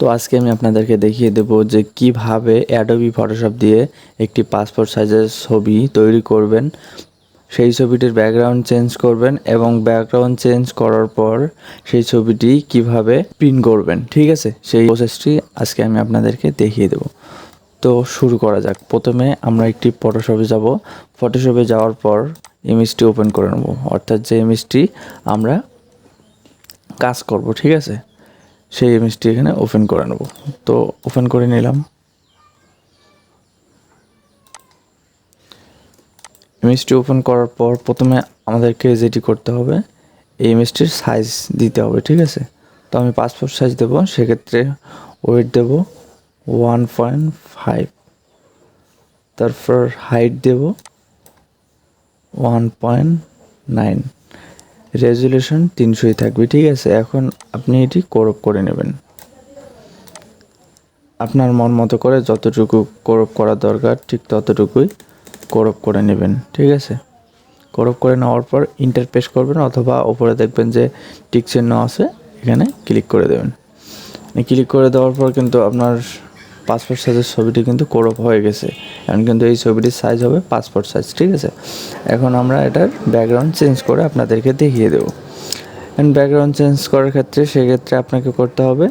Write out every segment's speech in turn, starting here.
তো আজকে আমি আপনাদেরকে দেখিয়ে দেব যে কিভাবে অ্যাডোবি ফটোশপ দিয়ে একটি পাসপোর্ট সাইজের ছবি তৈরি করবেন, সেই ছবিটির ব্যাকগ্রাউন্ড চেঞ্জ করবেন এবং ব্যাকগ্রাউন্ড চেঞ্জ করার পর সেই ছবিটি কিভাবে প্রিন্ট করবেন। ঠিক আছে, সেই প্রসেসটি আজকে আমি আপনাদেরকে দেখিয়ে দেব। তো শুরু করা যাক। প্রথমে আমরা একটি ফটোশপে যাব। ফটোশপে যাওয়ার পর ইমেজটি ওপেন করে নেব, অর্থাৎ যে ইমেজটি আমরা কাজ করব। ঠিক আছে, সেই ইমেজটি এখানে ওপেন করে নেব। তো ওপেন করে নিলাম। ইমেজটি ওপেন করার পর প্রথমে আমাদেরকে যেটি করতে হবে, এই ইমেজটির সাইজ দিতে হবে। ঠিক আছে, তো আমি পাসপোর্ট সাইজ দেবো, সেক্ষেত্রে ওয়েট দেব 1.5, তারপর হাইট দেব 1.9, রেজুলেশন 300 থাকবে। ঠিক আছে, এখন আপনি এটি ক্রপ করে নেবেন আপনার মন মতো করে, যতটুকু ক্রপ করা দরকার ঠিক ততটুকুই ক্রপ করে নেবেন। ঠিক আছে, ক্রপ করে নেওয়ার পর ইন্টার প্রেস করবেন, অথবা উপরে দেখবেন যে টিক চিহ্ন আছে, এখানে ক্লিক করে দেবেন। ক্লিক করে দেওয়ার পর কিন্তু আপনার পাসপোর্ট সাইজের ছবিটি কিন্তু ক্রপ হয়ে গেছে। এখন কিন্তু এই ছবিটির সাইজ হবে পাসপোর্ট সাইজ। ঠিক আছে, এখন আমরা এটার ব্যাকগ্রাউন্ড চেঞ্জ করে আপনাদেরকে দেখিয়ে দেবো। এখন ব্যাকগ্রাউন্ড চেঞ্জ করার ক্ষেত্রে সেক্ষেত্রে আপনাকে করতে হবে,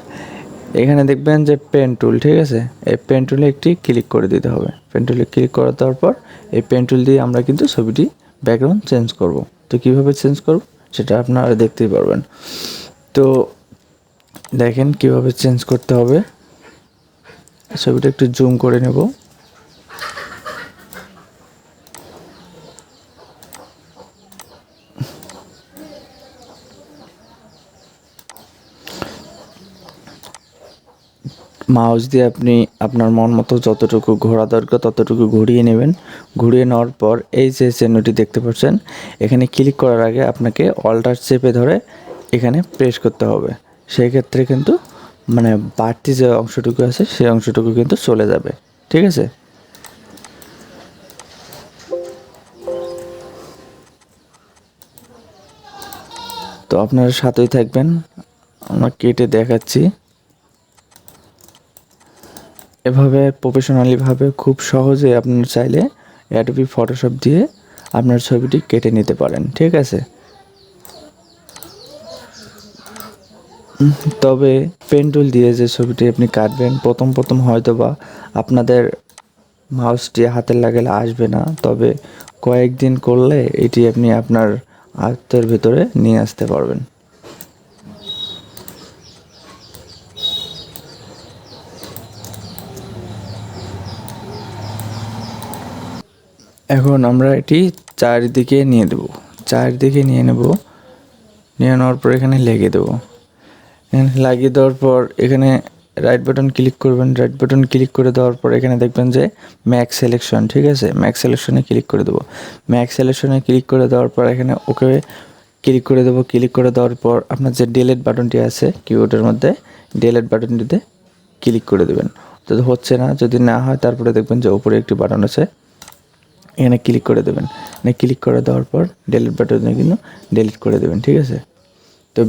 এখানে দেখবেন যে পেন টুল। ঠিক আছে, এই পেন টুলে একটি ক্লিক করে দিতে হবে। পেন টুলে ক্লিক করে দেওয়ার পর এই পেন টুল দিয়ে আমরা কিন্তু ছবিটি ব্যাকগ্রাউন্ড চেঞ্জ করব। তো কীভাবে চেঞ্জ করব সেটা আপনারা দেখতেই পারবেন। তো দেখেন কিভাবে চেঞ্জ করতে হবে। ছবিটা একটু জুম করে নেব। মাউস দিয়ে আপনি আপনার মন মতো যতটুকু ঘোরা দরকার ততটুকু ঘুরিয়ে নেবেন। ঘুরিয়ে নেওয়ার পর এই যে চিহ্নটি দেখতে পাচ্ছেন, এখানে ক্লিক করার আগে আপনাকে অল্টার চেপে ধরে এখানে প্রেস করতে হবে। সেই ক্ষেত্রে কিন্তু মানে বাড়তি যে অংশটুকু আছে সেই অংশটুকু কিন্তু চলে যাবে। ঠিক আছে, তো আপনারা সাথেই থাকবেন, আমরা কেটে দেখাচ্ছি। এভাবে প্রফেশনালিভাবে খুব সহজে আপনারা চাইলে অ্যাডোবি ফটোশপ দিয়ে আপনার ছবিটি কেটে নিতে পারেন। ঠিক আছে, তবে পেন টুল দিয়ে যে ছবিটি আপনি কাটবেন, প্রথম প্রথম হয়তো বা আপনাদের মাউসটি হাতের লাগালে আসবে না, তবে কয়েকদিন করলে এটি আপনি আপনার আয়ত্তের ভেতরে নিয়ে আসতে পারবেন। এখন আমরা এটি চারিদিকে নিয়ে দেব, চারিদিকে নিয়ে নেব। নিয়ে নেওয়ার পর এখানে লেগে দেবো। এখানে লাগিয়ে দেওয়ার পর এখানে রাইট বাটন ক্লিক করবেন। রাইট বাটন ক্লিক করে দেওয়ার পর এখানে দেখবেন যে ম্যাক্স সিলেকশন। ঠিক আছে, ম্যাক্স সিলেকশনে ক্লিক করে দেবো। ম্যাক্স সিলেকশনে ক্লিক করে দেওয়ার পর এখানে ওকে ক্লিক করে দেবো। ক্লিক করে দেওয়ার পর আপনার যে ডিলিট বাটনটি আছে কিবোর্ডের মধ্যে, ডিলিট বাটনটিতে ক্লিক করে দেবেন। যদি হচ্ছে না, যদি না হয় তারপরে দেখবেন যে উপরে একটি বাটন আছে, এখানে ক্লিক করে দেবেন। এখানে ক্লিক করে দেওয়ার পর ডিলিট বাটনে কিন্তু ডিলিট করে দেবেন। ঠিক আছে, তো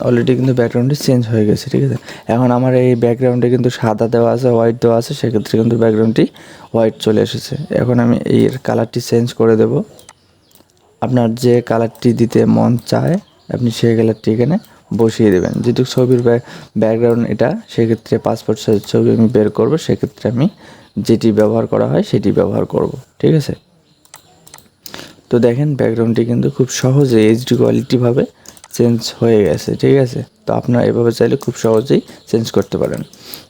অলরেডি কিন্তু ব্যাকগ্রাউন্ডটি চেঞ্জ হয়ে গেছে। ঠিক আছে, এখন আমার এই ব্যাকগ্রাউন্ডে কিন্তু সাদা দেওয়া আছে, হোয়াইট দেওয়া আছে, সেক্ষেত্রে কিন্তু ব্যাকগ্রাউন্ডটি হোয়াইট চলে এসেছে। এখন আমি এর কালারটি চেঞ্জ করে দেব। আপনার যে কালারটি দিতে মন চায় আপনি সেই কালারটি এখানে বসিয়ে দেবেন। যেহেতু ছবির ব্যাকগ্রাউন্ড এটা, সেক্ষেত্রে পাসপোর্ট সাইজ ছবি আমি বের করব, সেক্ষেত্রে আমি যেটি ব্যবহার করা হয় সেটি ব্যবহার করব। ঠিক আছে, তো দেখেন ব্যাকগ্রাউন্ডটি কিন্তু খুব সহজে এইচডি কোয়ালিটিভাবে চেঞ্জ হয়ে গেছে। ঠিক আছে, তো আপনারা এভাবে চাইলে খুব সহজেই চেঞ্জ করতে পারেন।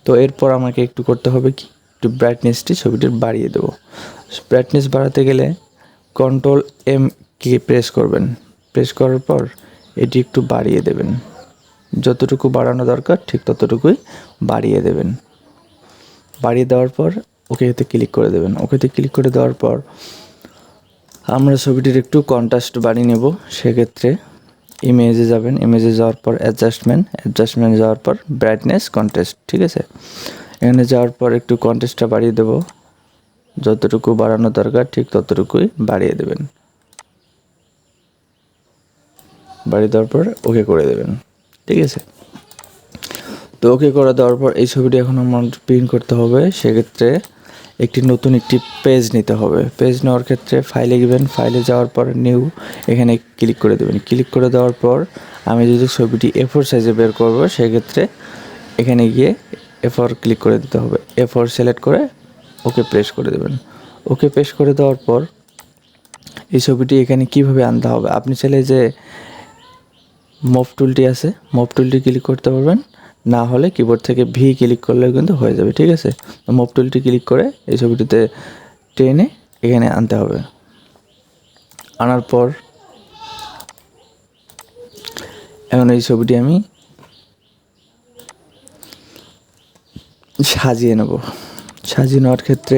তো এরপর আমাকে একটু করতে হবে কি, একটু ব্রাইটনেসটি ছবিটির বাড়িয়ে দেবো। ব্রাইটনেস বাড়াতে গেলে কন্ট্রোল এম কি প্রেস করবেন। প্রেস করার পর এটি একটু বাড়িয়ে দেবেন, যতটুকু বাড়ানো দরকার ঠিক ততটুকুই বাড়িয়ে দেবেন। বাড়িয়ে দেওয়ার পর ওকেতে ক্লিক করে দেবেন। ওকেতে ক্লিক করে দেওয়ার পর আমরা ছবিটির একটু কন্ট্রাস্ট বাড়িয়ে নেব। সেক্ষেত্রে ইমেজে যাবেন, ইমেজে যাওয়ার পর অ্যাডজাস্টমেন্ট যাওয়ার পর ব্রাইটনেস কন্ট্রাস্ট। ঠিক আছে, এখানে যাওয়ার পর একটু কন্ট্রাস্টটা বাড়িয়ে দেব, যতটুকু বাড়ানো দরকার ঠিক ততটুকুই বাড়িয়ে দেবেন। বাড়িয়ে দেওয়ার পর ওকে করে দেবেন। ঠিক আছে, তো ওকে করে দেওয়ার পর এই ছবিটি এখন আমার প্রিন্ট করতে হবে। সেক্ষেত্রে নতুন একটি পেজ নিতে হবে। পেজ নেওয়ার ক্ষেত্রে ফাইলে গেবেন, ফাইলে যাওয়ার পর নিউ এখানে ক্লিক করে দেবেন। ক্লিক করে দেওয়ার পর আমি যদি ছবিটি A4 সাইজে বের করব, সেক্ষেত্রে এখানে গিয়ে A4 ক্লিক করে দিতে হবে। A4 সিলেক্ট করে ওকে প্রেস করে দেবেন। ওকে প্রেস করে দেওয়ার পর এই ছবিটি এখানে কিভাবে আনতে হবে, আপনি চাইলে যে মুভ টুলটি আছে, মুভ টুলটি ক্লিক করতে পারবেন, না হলে কিবোর্ড থেকে ভি ক্লিক করলেও কিন্তু হয়ে যাবে, ঠিক আছে। তো মুভ টুলটি ক্লিক করে এই ছবিটিতে টেনে এখানে আনতে হবে। আনার পর এখন এই ছবিটি আমি সাজিয়ে নেব। সাজিয়ে নেওয়ার ক্ষেত্রে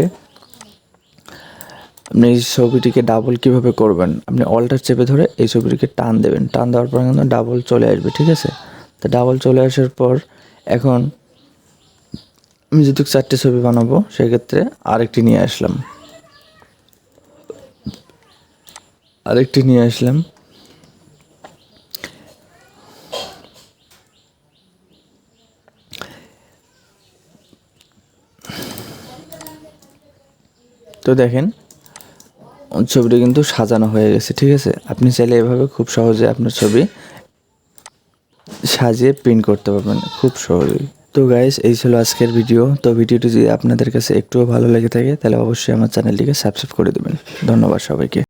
আপনি এই ছবিটিকে ডাবল কীভাবে করবেন, আপনি অল্টার চেপে ধরে এই ছবিটিকে টান দেবেন। টান দেওয়ার পর কিন্তু ডাবল চলে আসবে, ঠিক আছে। তো ডাবল চলে আসার পর এখন আমি যদি 4টে ছবি বানাবো, সেক্ষেত্রে আরেকটি নিয়ে আসলাম। তো দেখেন ছবিটি কিন্তু সাজানো হয়ে গেছে, ঠিক আছে। আপনি চাইলে এভাবে খুব সহজে আপনার ছবি সাজিয়ে প্রিন্ট করতে পারবেন খুব সহজেই। তো গাইস, এই ছিল আজকের ভিডিও। তো ভিডিওটি যদি আপনাদের কাছে একটুও ভালো লেগে থাকে, তাহলে অবশ্যই আমার চ্যানেলটিকে সাবস্ক্রাইব করে দেবেন। ধন্যবাদ সবাইকে।